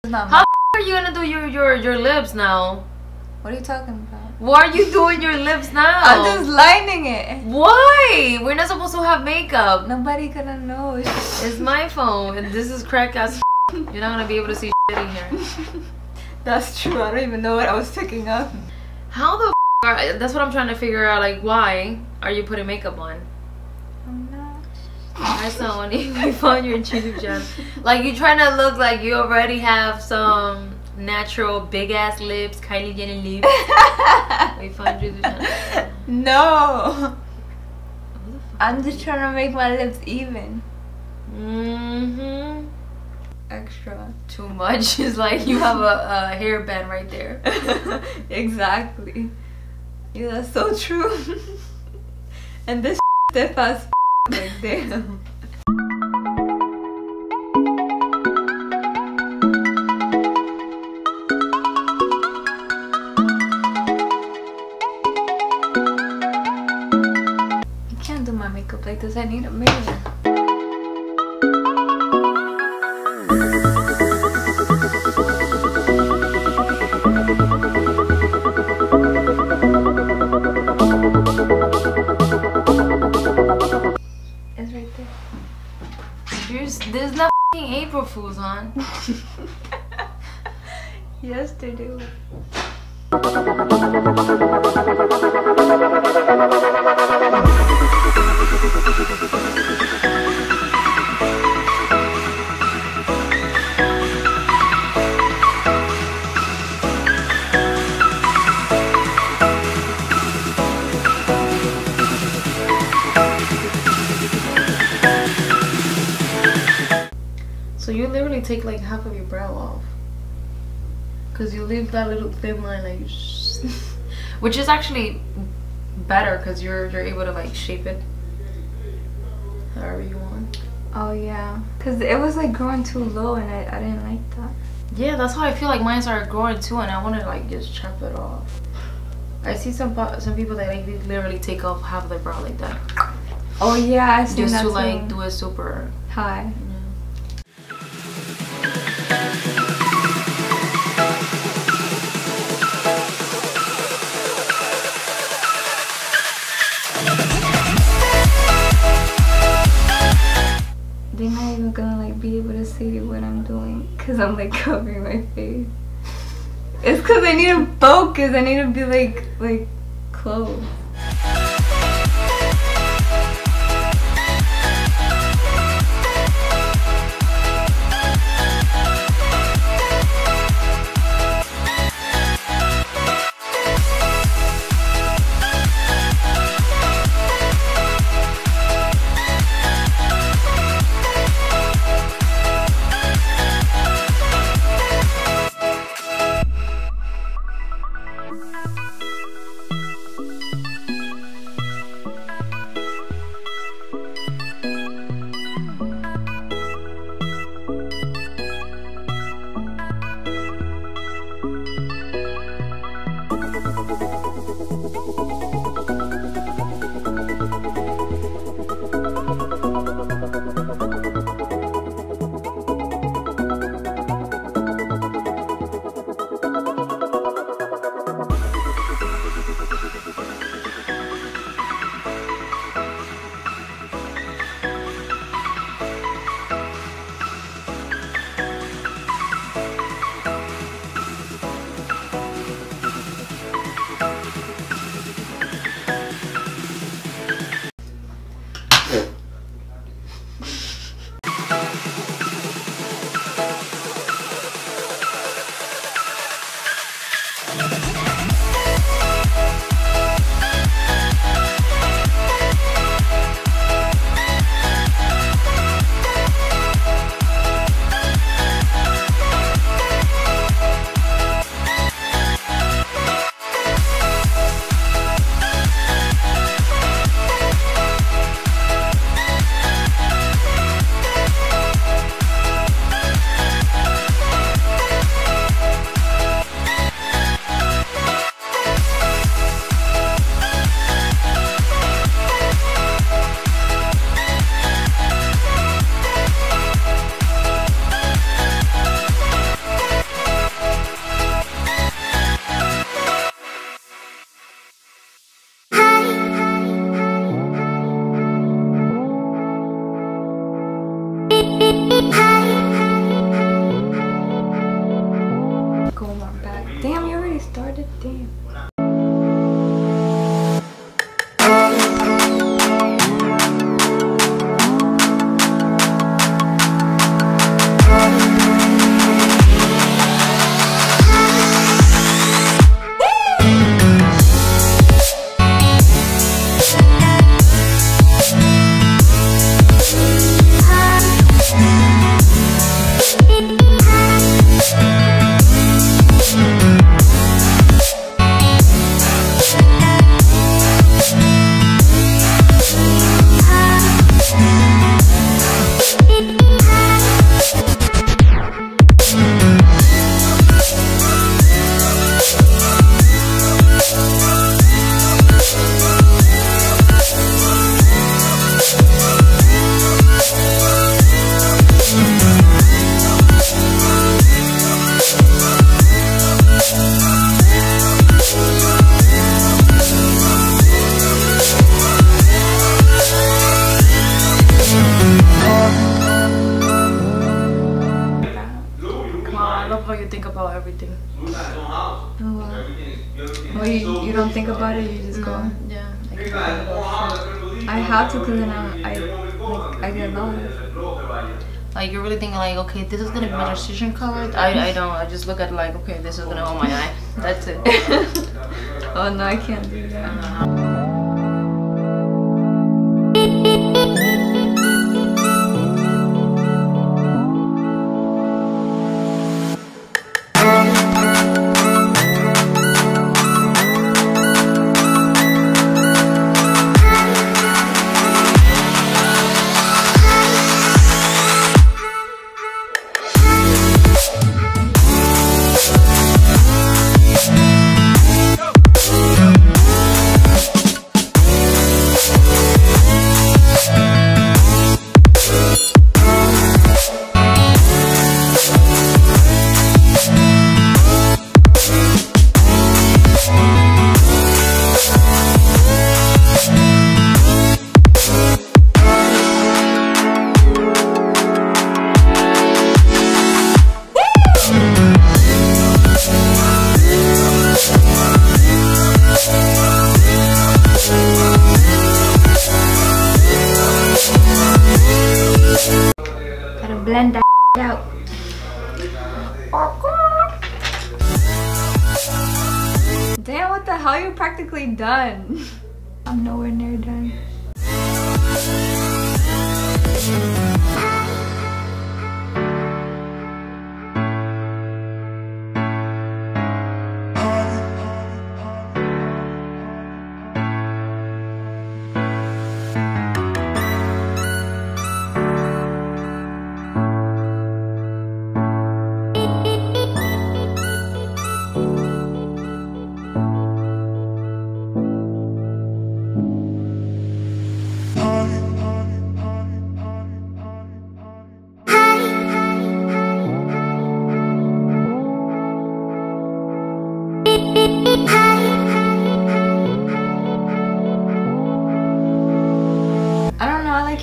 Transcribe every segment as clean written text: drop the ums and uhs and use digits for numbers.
How are you gonna do your lips now? What are you talking about? Why are you doing your lips now? I'm just lining it. Why? We're not supposed to have makeup. Nobody gonna know. It's my phone, and this is crack ass. You're not gonna be able to see shit in here. That's true. I don't even know what I was picking up. How the that's what I'm trying to figure out. Like, why are you putting makeup on? I'm not. Hi, Sahony. We found your YouTube channel. Like, you trying to look like you already have some natural big ass lips, Kylie Jenner lips. We found you the channel. No. I'm just trying to make my lips even. Extra. Too much. It's like you have a hairband right there. Exactly. Yeah, that's so true. And this stiff ass like damn. You can't do my makeup like this. I need a mirror. It's right there. There's no f***ing April Fools, hon. Yes, they do. So you literally take like half of your brow off, cause you leave that little thin line like, which is actually better, cause you're able to like shape it however you want. Oh yeah, cause it was like growing too low, and I didn't like that. Yeah, that's how I feel like mine started growing too, and I want to like just chop it off. I see some people that like literally take off half of their brow like that. Oh yeah, I see that just to too. like do it super high. They're not even gonna like be able to see what I'm doing, cause I'm like covering my face. It's cause I need to focus. I need to be like close. I love how you think about everything. Oh, wow. Well, you don't think about it, you just go. Yeah. I can think about shit. I have to, because then I get lost. Like you're really thinking like, okay, this is gonna be my decision card. I don't. I just look at like, okay, this is gonna hold my eye. That's it. Oh no, I can't do that. Blend that out. Damn, what the hell? You're practically done. I'm nowhere near done.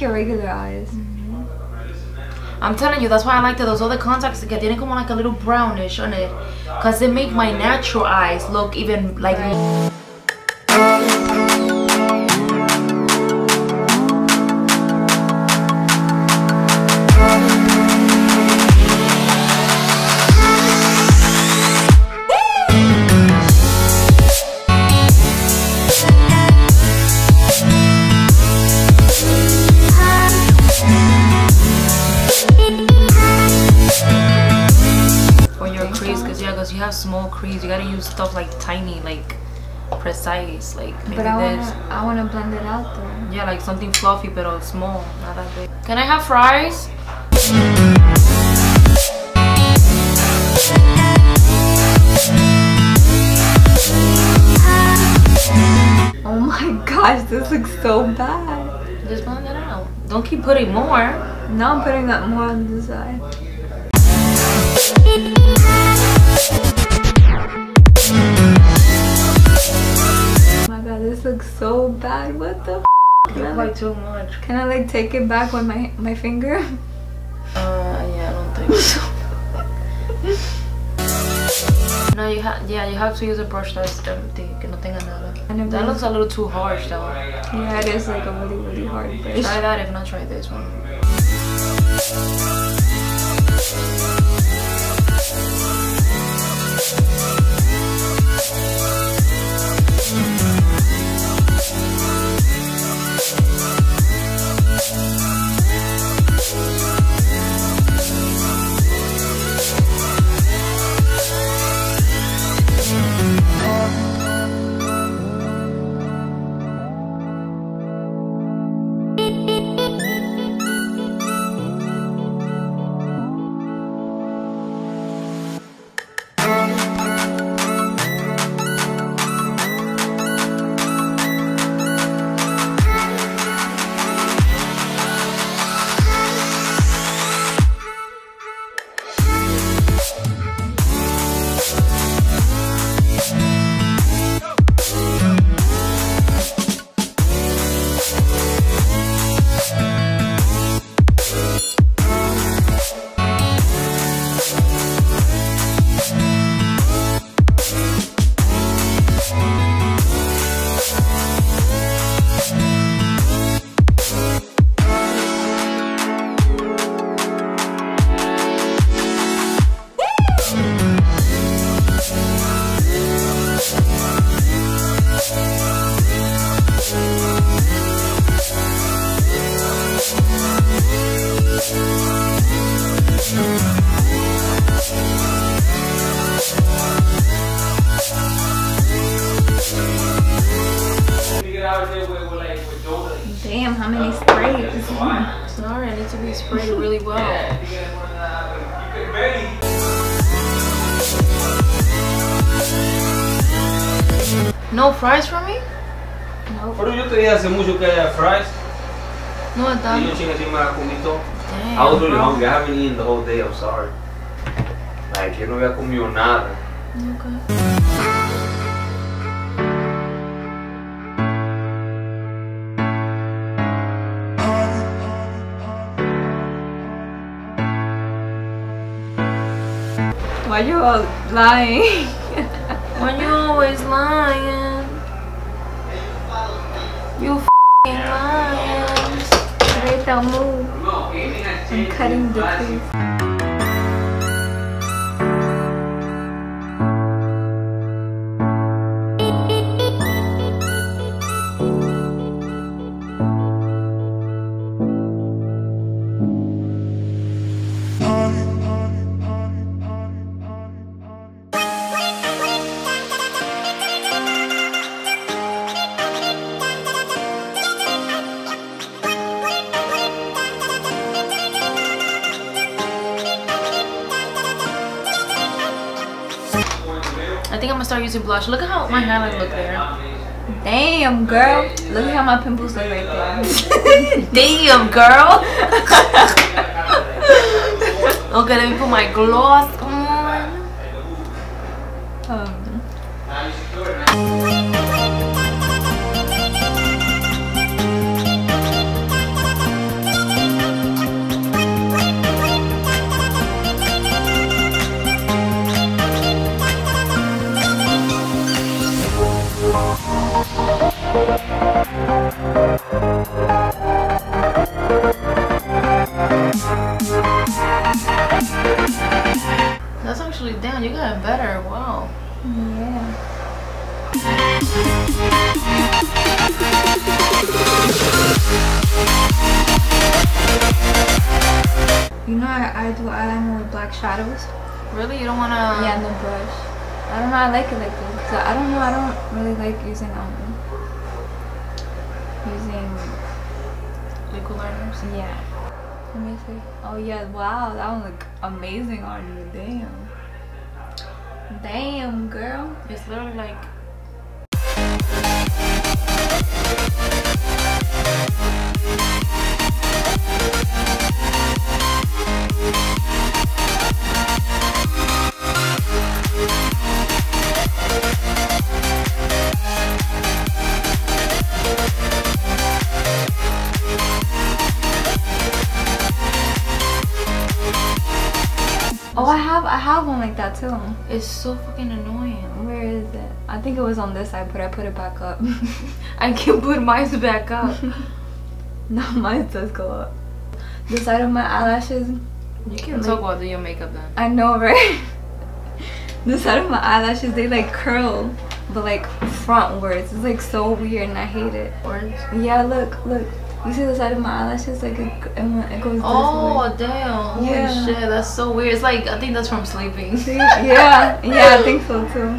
Your regular eyes. I'm telling you, that's why I like those other contacts que tienen como like a little brownish on it, cause they make my natural eyes look even like. You have small crease, you gotta use stuff like tiny, like precise, like maybe but I wanna blend it out though. Yeah, like something fluffy but small, not that big. Can I have fries? Oh my gosh, this looks so bad. Just blend it out. Don't keep putting more. No, I'm putting that more on the side. Oh my god, this looks so bad. What the f? You apply too much. Can I like take it back with my finger? Yeah, I don't think so. No, you have to use a brush that's empty, que no tenga nada. That looks a little too harsh though. Yeah, it is like a really, really hard brush. Try that, if not try this one. how many sprays. Sorry, I need to be sprayed really well. No fries for me? Nope. Pero yo te dije hace mucho que haya fries. No, I Y yo thought. chinga así me la comí todo. Damn, I was really bro. hungry. I haven't eaten the whole day. I'm sorry. Like, yo no había comido nada. Okay. Why you all lying? Why you always lying? You f***ing lying. Right, don't move. I'm cutting the piece. I think I'm gonna start using blush. Look at how my highlight look there. Damn, girl. Look at how my pimples look right there. Damn, girl. Okay, let me put my gloss on. That's actually, damn, you got better. Wow. Yeah. You know I do eyeliner with black shadows. Really? You don't wanna? Yeah, no brush. I don't know. I like it like this. So I don't know. I don't really like using Liquid liners. yeah. Let me see. Oh yeah. Wow, that one look amazing on you. Damn. Damn, girl. It's literally like. Oh, I have one like that too. It's so fucking annoying. Where is it? I think it was on this side, but I put it back up. I can't put mine back up. No, mine does go up. The side of my eyelashes. You can talk about your makeup then. I know, right? The side of my eyelashes, they like curl, but like frontwards. It's like so weird, and I hate it. Orange? Yeah, look. You see the side of my eyelashes? Like it goes this Oh way. damn! Holy Yeah. shit, that's so weird. It's like I think that's from sleeping. See? Yeah, I think so too.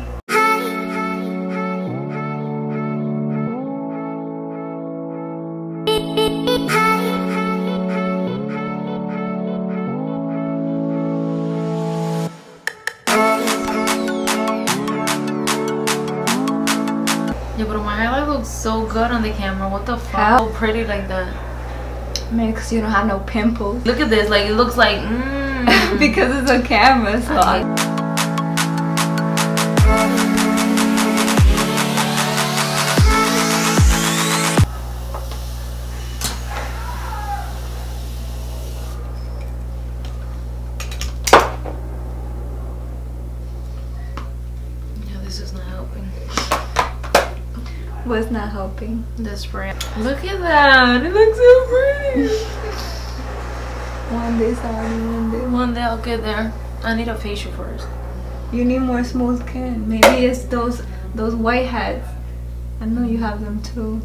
Yeah, but my highlight looks so good on the camera. What the fuck? How? So pretty like that. Man, because you don't have no pimples. Look at this. Like it looks like. Because it's a camera, so Yeah, this is not helping. was not helping. The spray. Look at that. It looks so pretty. One day, sorry, one day. One day I'll get there. I need a facial first. You need more smooth skin. Maybe it's those white heads. I know you have them too.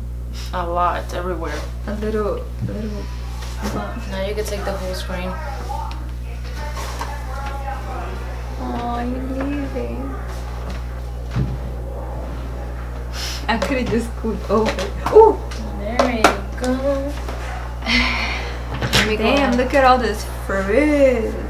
A lot, everywhere. A little bump. Now you can take the whole screen. Oh, you're leaving. I could have just scooped over. Ooh! There you go. me go Damn, ahead. look at all this fruit.